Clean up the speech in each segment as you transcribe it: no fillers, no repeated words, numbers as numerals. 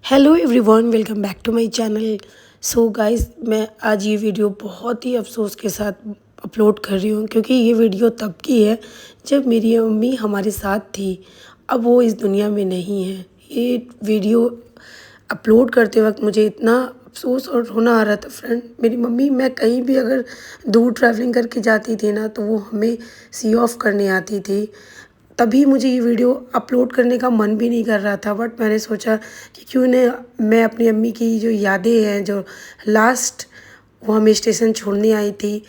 Hello everyone, welcome back to my channel. So guys, मैं आज ये वीडियो बहुत ही अफसोस के साथ अपलोड कर रही हूँ क्योंकि ये वीडियो तब की है जब मेरी मम्मी हमारे साथ थी। अब वो इस दुनिया में नहीं है। ये वीडियो अपलोड करते वक्त मुझे इतना अफसोस और रोना आ रहा था फ्रेंड। मेरी मम्मी, मैं कहीं भी अगर दूर ट्रैवलिंग करके जाती थी ना, तो वो हमें सी ऑफ करने आती थी। तभी मुझे ये वीडियो अपलोड करने का मन भी नहीं कर रहा था, बट मैंने सोचा कि क्यों न मैं अपनी अम्मी की जो यादें हैं, जो लास्ट वो हमें स्टेशन छोड़ने आई थी,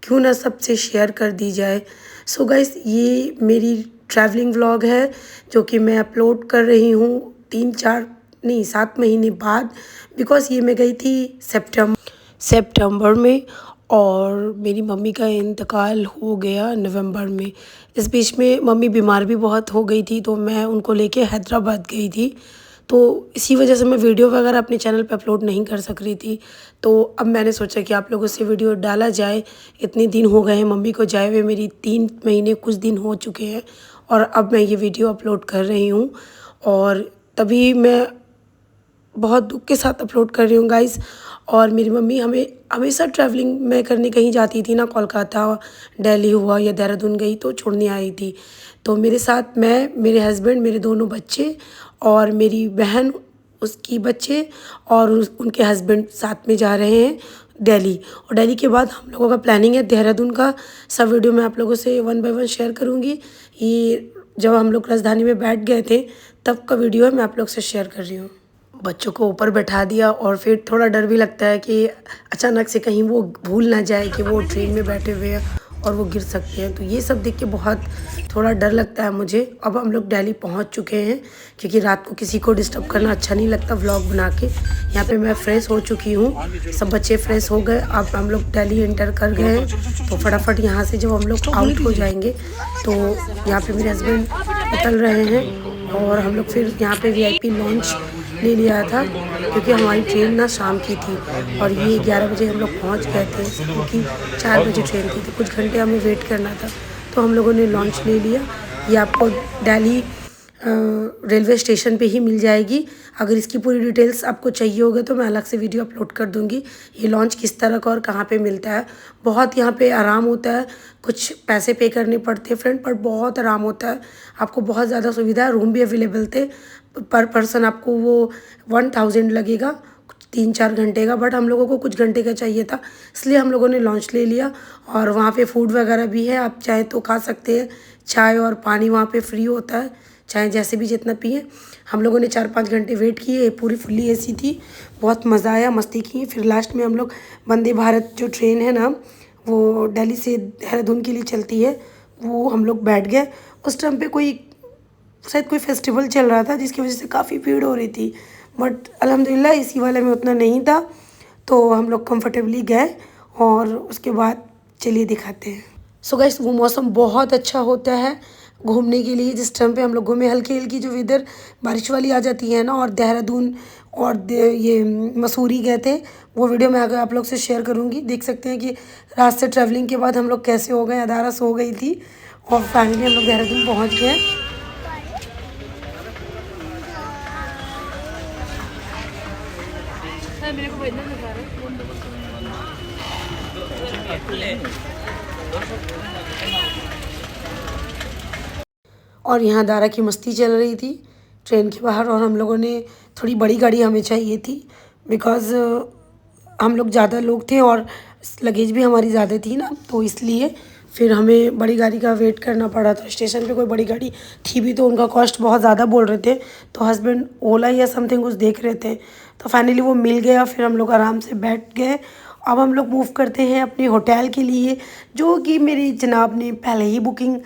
क्यों ना सबसे शेयर कर दी जाए। सो गाइस, ये मेरी ट्रैवलिंग व्लॉग है जो कि मैं अपलोड कर रही हूँ 7 महीने बाद। बिकॉज़ ये मैं गई थी सितंबर में और मेरी मम्मी का इंतकाल हो गया नवंबर में। इस बीच में मम्मी बीमार भी बहुत हो गई थी, तो मैं उनको लेके हैदराबाद गई थी। तो इसी वजह से मैं वीडियो वगैरह अपने चैनल पे अपलोड नहीं कर सक रही थी। तो अब मैंने सोचा कि आप लोगों से वीडियो डाला जाए। इतने दिन हो गए हैं मम्मी को जाए हुए, मेरी 3 महीने कुछ दिन हो चुके हैं और अब मैं ये वीडियो अपलोड कर रही हूँ। और तभी मैं बहुत दुख के साथ अपलोड कर रही हूँ गाइस। और मेरी मम्मी हमें हमेशा ट्रैवलिंग में करने कहीं जाती थी ना, कोलकाता, दिल्ली हुआ या देहरादून गई तो छोड़ने आई थी। तो मेरे साथ मैं, मेरे हस्बैंड, मेरे दोनों बच्चे और मेरी बहन, उसकी बच्चे और उनके हस्बैंड साथ में जा रहे हैं दिल्ली। और दिल्ली के बाद हम लोगों का प्लानिंग है देहरादून का। सब वीडियो मैं आप लोगों से वन बाय वन शेयर करूँगी। ये जब हम लोग राजधानी में बैठ गए थे तब का वीडियो है, मैं आप लोग से शेयर कर रही हूँ। बच्चों को ऊपर बैठा दिया और फिर थोड़ा डर भी लगता है कि अचानक से कहीं वो भूल ना जाए कि वो ट्रेन में बैठे हुए हैं और वो गिर सकते हैं। तो ये सब देख के बहुत थोड़ा डर लगता है मुझे। अब हम लोग दिल्ली पहुंच चुके हैं क्योंकि रात को किसी को डिस्टर्ब करना अच्छा नहीं लगता व्लॉग बना के। यहाँ पे मैं फ्रेश हो चुकी हूँ, सब बच्चे फ्रेश हो गए। अब हम लोग दिल्ली एंटर कर गए हैं। तो फटाफट यहाँ से जब हम लोग आउट हो जाएंगे तो यहाँ पे मेरे हस्बैंड निकल रहे हैं और हम लोग फिर यहाँ पे वीआईपी लॉन्च ले लिया था क्योंकि हमारी ट्रेन ना शाम की थी और ये 11 बजे हम लोग पहुँच गए थे क्योंकि 4 बजे ट्रेन थी, तो कुछ घंटे हमें वेट करना था। तो हम लोगों ने लॉन्च ले लिया। ये आपको दिल्ली रेलवे स्टेशन पे ही मिल जाएगी। अगर इसकी पूरी डिटेल्स आपको चाहिए होगा तो मैं अलग से वीडियो अपलोड कर दूँगी। ये लॉन्च किस तरह का और कहाँ पे मिलता है। बहुत यहाँ पे आराम होता है, कुछ पैसे पे करने पड़ते हैं फ्रेंड, पर बहुत आराम होता है। आपको बहुत ज़्यादा सुविधा है, रूम भी अवेलेबल थे। पर पर्सन आपको वो 1000 लगेगा 3-4 घंटे का, बट हम लोगों को कुछ घंटे का चाहिए था, इसलिए हम लोगों ने लॉन्च ले लिया। और वहाँ पे फूड वगैरह भी है, आप चाहे तो खा सकते हैं। चाय और पानी वहाँ पे फ्री होता है, चाहे जैसे भी जितना पिए। हम लोगों ने 4-5 घंटे वेट किए, पूरी फुल्ली एसी थी, बहुत मज़ा आया, मस्ती की। फिर लास्ट में हम लोग वंदे भारत जो ट्रेन है ना, वो दिल्ली से देहरादून के लिए चलती है, वो हम लोग बैठ गए। उस टाइम पे शायद कोई फेस्टिवल चल रहा था जिसकी वजह से काफ़ी भीड़ हो रही थी, बट अल्हम्दुलिल्लाह इसी वाले में उतना नहीं था। तो हम लोग कंफर्टेबली गए और उसके बाद चलिए दिखाते हैं। सो गाइस, वो मौसम बहुत अच्छा होता है घूमने के लिए। जिस टाइम पे हम लोग घूमे, हल्की हल्की जो वेदर बारिश वाली आ जाती है ना, और देहरादून और ये मसूरी गए थे, वो वीडियो मैं आगे आप लोग से शेयर करूँगी। देख सकते हैं कि रात से ट्रैवलिंग के बाद हम लोग कैसे हो गए, अदारा सो गई थी और फाइनली हम लोग देहरादून पहुँच गए। और यहाँ दारा की मस्ती चल रही थी ट्रेन के बाहर। और हम लोगों ने थोड़ी बड़ी गाड़ी हमें चाहिए थी बिकॉज़ हम लोग ज़्यादा लोग थे और लगेज भी हमारी ज़्यादा थी ना, तो इसलिए फिर हमें बड़ी गाड़ी का वेट करना पड़ा था। स्टेशन पे कोई बड़ी गाड़ी थी भी तो उनका कॉस्ट बहुत ज़्यादा बोल रहे थे, तो हस्बैंड ओला या समथिंग कुछ देख रहे थे, तो फाइनली वो मिल गया। फिर हम लोग आराम से बैठ गए। अब हम लोग मूव करते हैं अपने होटल के लिए, जो कि मेरी जनाब ने पहले ही बुकिंग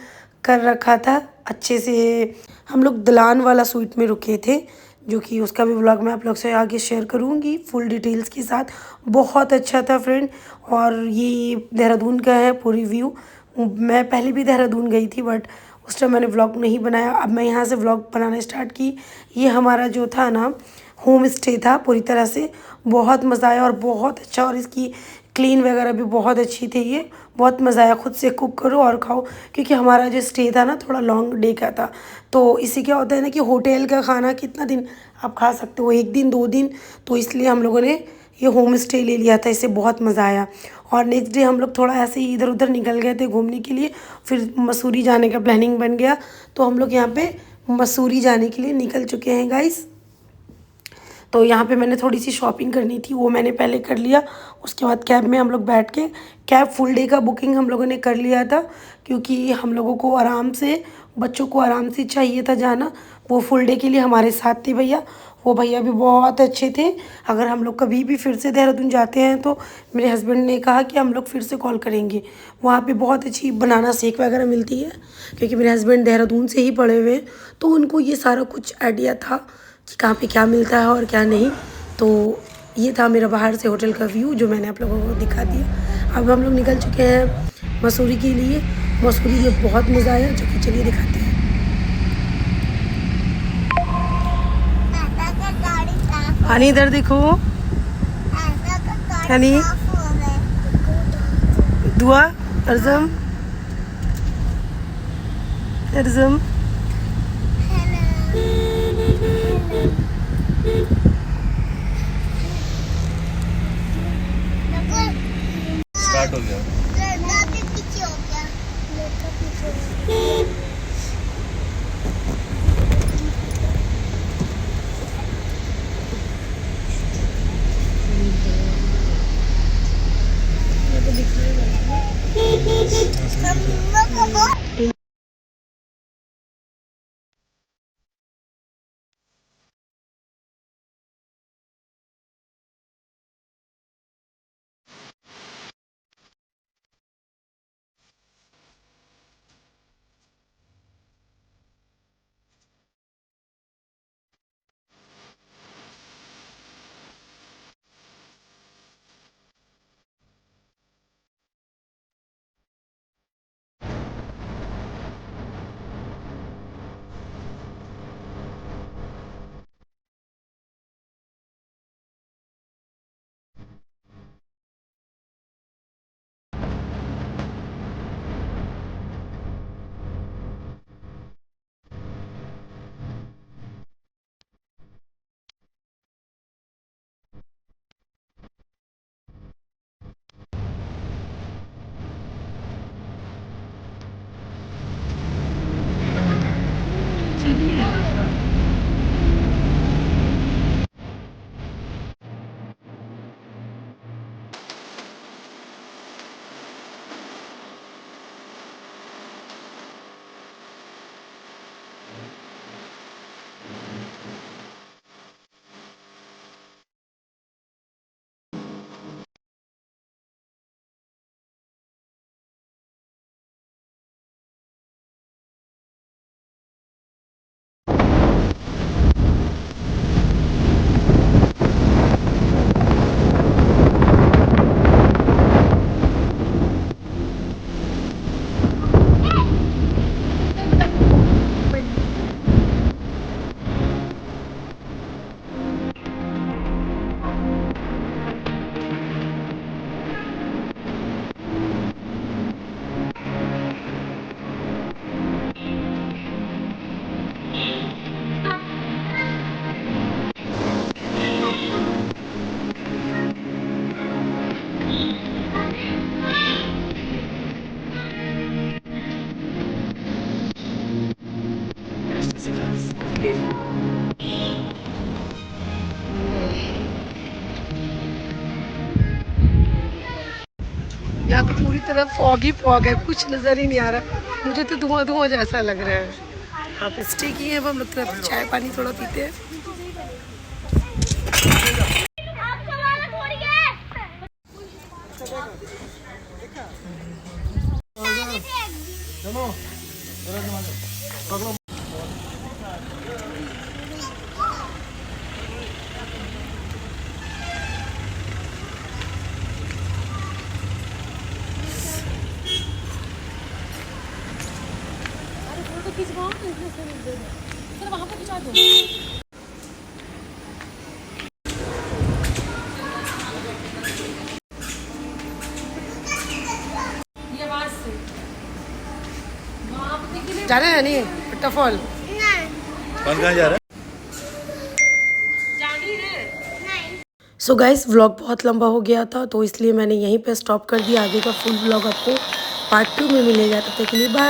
कर रखा था अच्छे से। हम लोग दलान वाला स्वीट में रुके थे, जो कि उसका भी व्लॉग मैं आप लोग से आगे शेयर करूँगी फुल डिटेल्स के साथ। बहुत अच्छा था फ्रेंड। और ये देहरादून का है पूरी व्यू। मैं पहले भी देहरादून गई थी बट उस टाइम मैंने व्लॉग नहीं बनाया, अब मैं यहाँ से व्लॉग बनाना स्टार्ट की। ये हमारा जो था ना होम स्टे था, पूरी तरह से बहुत मज़ा आया और बहुत अच्छा। और इसकी क्लीन वगैरह भी बहुत अच्छी थी। ये बहुत मज़ा आया, खुद से कुक करो और खाओ, क्योंकि हमारा जो स्टे था ना थोड़ा लॉन्ग डे का था। तो इससे क्या होता है ना कि होटल का खाना कितना दिन आप खा सकते हो, 1 दिन 2 दिन। तो इसलिए हम लोगों ने ये होम स्टे ले लिया था, इससे बहुत मज़ा आया। और नेक्स्ट डे हम लोग थोड़ा ऐसे ही इधर उधर निकल गए थे घूमने के लिए, फिर मसूरी जाने का प्लानिंग बन गया। तो हम लोग यहाँ पे मसूरी जाने के लिए निकल चुके हैं गाइस। तो यहाँ पे मैंने थोड़ी सी शॉपिंग करनी थी, वो मैंने पहले कर लिया। उसके बाद कैब में हम लोग बैठ के, कैब फुल डे का बुकिंग हम लोगों ने कर लिया था, क्योंकि हम लोगों को आराम से, बच्चों को आराम से चाहिए था जाना। वो फुल डे के लिए हमारे साथ थे भैया, वो भैया भी बहुत अच्छे थे। अगर हम लोग कभी भी फिर से देहरादून जाते हैं तो मेरे हस्बैंड ने कहा कि हम लोग फिर से कॉल करेंगे। वहाँ पे बहुत अच्छी बनाना शेक वगैरह मिलती है, क्योंकि मेरे हस्बैंड देहरादून से ही पढ़े हुए हैं, तो उनको ये सारा कुछ आइडिया था कि कहाँ पे क्या मिलता है और क्या नहीं। तो ये था मेरा बाहर से होटल का व्यू, जो मैंने आप लोगों को दिखा दिया। अब हम लोग निकल चुके हैं मसूरी के लिए। मसूरी में बहुत मज़ा आया, जो कि चलिए दिखाते हैं। हनी इधर देखो, हनी दुआ, अर्जम अर्जम स्टार्ट हो गया। यहाँ तो पूरी तरह फॉग ही फॉग है, कुछ नज़र ही नहीं आ रहा। मुझे तो धुआं धुआं जैसा लग रहा है। यहाँ पे स्टे किए हैं, अब हम लोग तरफ चाय पानी थोड़ा पीते हैं। वहाँ पे खिंचा दो। जाना है नहीं वॉटरफॉल? कौन कहाँ जा रहा है? सो गाइस व्लॉग बहुत लंबा हो गया था तो इसलिए मैंने यहीं पे स्टॉप कर दिया। आगे का फुल व्लॉग आपको पार्ट 2 में मिलेगा। तब तक के लिए बाय।